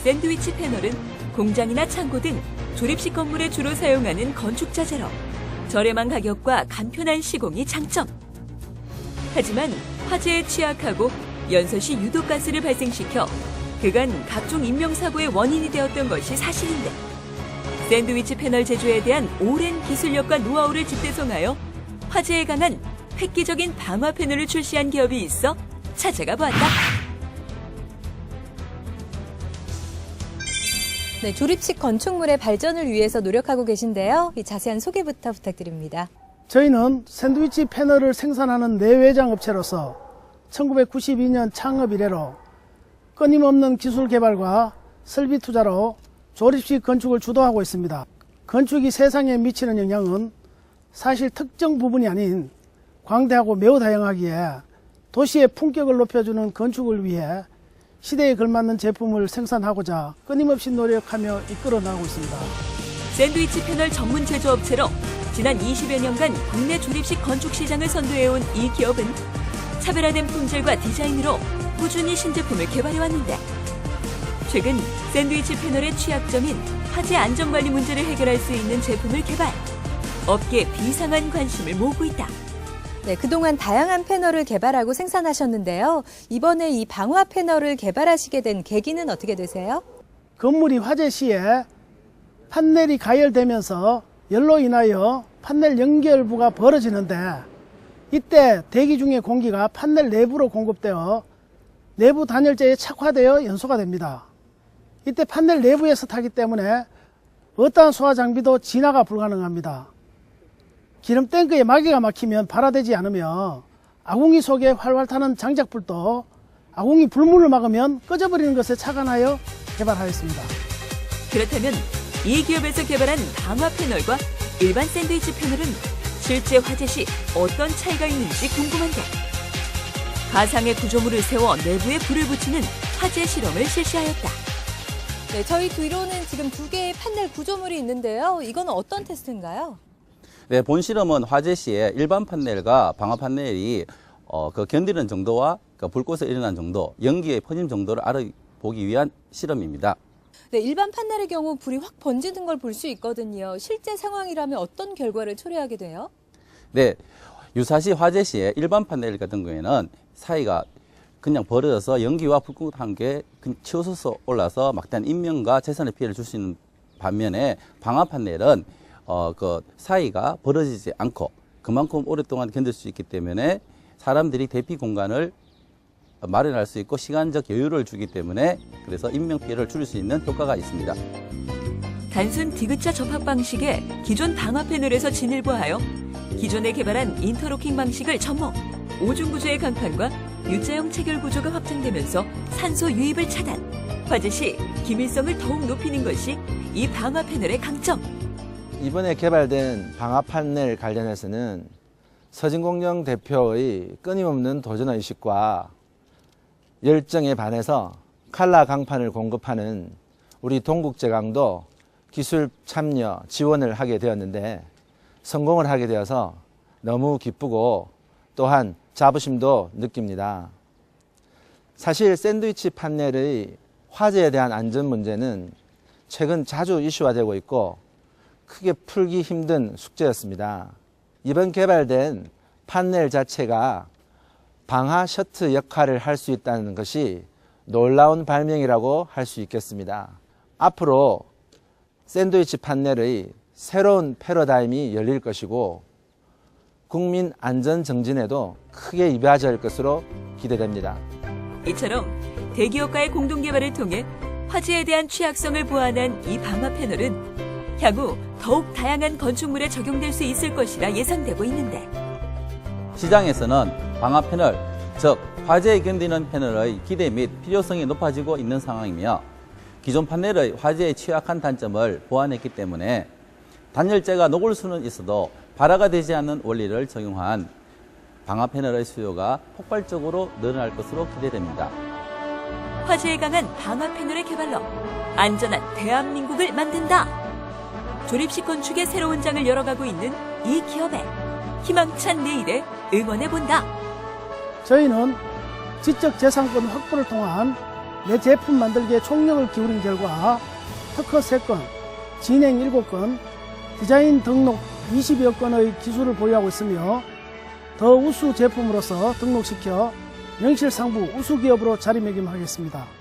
샌드위치 패널은 공장이나 창고 등 조립식 건물에 주로 사용하는 건축 자재로 저렴한 가격과 간편한 시공이 장점. 하지만 화재에 취약하고 연소시 유독가스를 발생시켜 그간 각종 인명사고의 원인이 되었던 것이 사실인데, 샌드위치 패널 제조에 대한 오랜 기술력과 노하우를 집대성하여 화재에 강한 획기적인 방화 패널을 출시한 기업이 있어 찾아가 보았다. 네, 조립식 건축물의 발전을 위해서 노력하고 계신데요. 이 자세한 소개부터 부탁드립니다. 저희는 샌드위치 패널을 생산하는 내외장 업체로서 1992년 창업 이래로 끊임없는 기술 개발과 설비 투자로 조립식 건축을 주도하고 있습니다. 건축이 세상에 미치는 영향은 사실 특정 부분이 아닌 광대하고 매우 다양하기에 도시의 품격을 높여주는 건축을 위해 시대에 걸맞는 제품을 생산하고자 끊임없이 노력하며 이끌어 나가고 있습니다. 샌드위치 패널 전문 제조업체로 지난 20여 년간 국내 조립식 건축 시장을 선도해온 이 기업은 차별화된 품질과 디자인으로 꾸준히 신제품을 개발해왔는데, 최근 샌드위치 패널의 취약점인 화재 안전관리 문제를 해결할 수 있는 제품을 개발, 업계에 비상한 관심을 모으고 있다. 네, 그동안 다양한 패널을 개발하고 생산하셨는데요. 이번에 이 방화 패널을 개발하시게 된 계기는 어떻게 되세요? 건물이 화재 시에 판넬이 가열되면서 열로 인하여 판넬 연결부가 벌어지는데, 이때 대기 중의 공기가 판넬 내부로 공급되어 내부 단열재에 착화되어 연소가 됩니다. 이때 판넬 내부에서 타기 때문에 어떠한 소화 장비도 진화가 불가능합니다. 기름 탱크에 마개가 막히면 발화되지 않으며 아궁이 속에 활활 타는 장작불도 아궁이 불문을 막으면 꺼져버리는 것에 착안하여 개발하였습니다. 그렇다면 이 기업에서 개발한 방화 패널과 일반 샌드위치 패널은 실제 화재 시 어떤 차이가 있는지 궁금한데, 가상의 구조물을 세워 내부에 불을 붙이는 화재 실험을 실시하였다. 네, 저희 뒤로는 지금 두 개의 판넬 구조물이 있는데요. 이건 어떤 테스트인가요? 네, 본 실험은 화재 시에 일반 판넬과 방화 판넬이 그 견디는 정도와 그 불꽃에 일어난 정도, 연기의 퍼짐 정도를 알아보기 위한 실험입니다. 네, 일반 판넬의 경우 불이 확 번지는 걸 볼 수 있거든요. 실제 상황이라면 어떤 결과를 초래하게 돼요? 네, 유사시 화재 시에 일반 판넬 같은 경우에는 사이가 그냥 벌어져서 연기와 불꽃 함께 치솟아서 올라서 막대한 인명과 재산의 피해를 줄 수 있는 반면에 방화 판넬은 그 사이가 벌어지지 않고 그만큼 오랫동안 견딜 수 있기 때문에 사람들이 대피 공간을 마련할 수 있고 시간적 여유를 주기 때문에 그래서 인명 피해를 줄일 수 있는 효과가 있습니다. 단순 디귿자 접합 방식의 기존 방화 패널에서 진일보하여 기존에 개발한 인터로킹 방식을 접목, 오중 구조의 강판과 U자형 체결 구조가 확장되면서 산소 유입을 차단, 화재 시 기밀성을 더욱 높이는 것이 이 방화 패널의 강점. 이번에 개발된 방화 판넬 관련해서는 서진공정 대표의 끊임없는 도전의식과 열정에 반해서 칼라 강판을 공급하는 우리 동국제강도 기술 참여 지원을 하게 되었는데 성공을 하게 되어서 너무 기쁘고 또한 자부심도 느낍니다. 사실 샌드위치 판넬의 화재에 대한 안전 문제는 최근 자주 이슈화되고 있고 크게 풀기 힘든 숙제였습니다. 이번 개발된 판넬 자체가 방화 셔트 역할을 할 수 있다는 것이 놀라운 발명이라고 할 수 있겠습니다. 앞으로 샌드위치 판넬의 새로운 패러다임이 열릴 것이고 국민 안전 정진에도 크게 이바지할 것으로 기대됩니다. 이처럼 대기업과의 공동 개발을 통해 화재에 대한 취약성을 보완한 이 방화 패널은 향후 더욱 다양한 건축물에 적용될 수 있을 것이라 예상되고 있는데, 시장에서는 방화 패널, 즉 화재에 견디는 패널의 기대 및 필요성이 높아지고 있는 상황이며 기존 판넬의 화재에 취약한 단점을 보완했기 때문에 단열재가 녹을 수는 있어도 발화가 되지 않는 원리를 적용한 방화 패널의 수요가 폭발적으로 늘어날 것으로 기대됩니다. 화재에 강한 방화 패널의 개발로 안전한 대한민국을 만든다. 조립식 건축의 새로운 장을 열어가고 있는 이 기업의 희망찬 내일에 응원해본다. 저희는 지적 재산권 확보를 통한 내 제품 만들기에 총력을 기울인 결과 특허 3건, 진행 7건, 디자인 등록 20여 건의 기술을 보유하고 있으며 더 우수 제품으로서 등록시켜 명실상부 우수기업으로 자리매김하겠습니다.